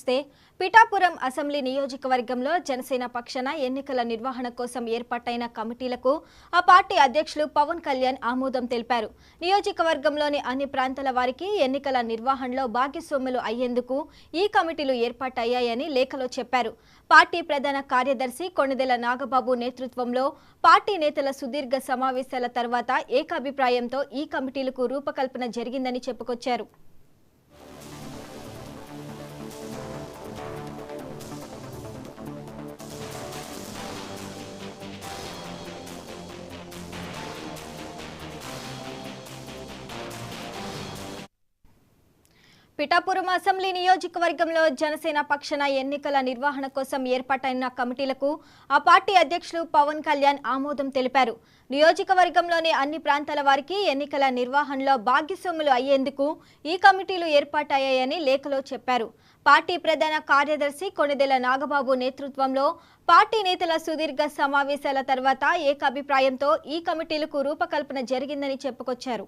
నమస్తే. పిఠాపురం అసెంబ్లీ నియోజకవర్గంలో జనసేన పక్షాన ఎన్నికల నిర్వహణ కోసం ఏర్పాటైన కమిటీలకు ఆ పార్టీ అధ్యక్షులు పవన్ కళ్యాణ్ ఆమోదం తెలిపారు. నియోజకవర్గంలోని అన్ని ప్రాంతాల వారికి ఎన్నికల నిర్వహణలో భాగస్వాములు అయ్యేందుకు ఈ కమిటీలు ఏర్పాటయ్యాయని లేఖలో చెప్పారు. పార్టీ ప్రధాన కార్యదర్శి కొణిదెల నాగబాబు నేతృత్వంలో పార్టీ నేతల సుదీర్ఘ సమావేశాల తర్వాత ఏకాభిప్రాయంతో ఈ కమిటీలకు రూపకల్పన జరిగిందని చెప్పుకొచ్చారు. పిఠాపురం అసెంబ్లీ నియోజకవర్గంలో జనసేన పక్షాన ఎన్నికల నిర్వహణ కోసం ఏర్పాటైన కమిటీలకు ఆ పార్టీ అధ్యక్షులు పవన్ కళ్యాణ్ ఆమోదం తెలిపారు. నియోజకవర్గంలోని అన్ని ప్రాంతాల వారికి ఎన్నికల నిర్వహణలో భాగస్వాములు అయ్యేందుకు ఈ కమిటీలు ఏర్పాటయ్యాయని లేఖలో చెప్పారు. పార్టీ ప్రధాన కార్యదర్శి కొణిదెల నాగబాబు నేతృత్వంలో పార్టీ నేతల సుదీర్ఘ సమావేశాల తర్వాత ఏకాభిప్రాయంతో ఈ కమిటీలకు రూపకల్పన జరిగిందని చెప్పుకొచ్చారు.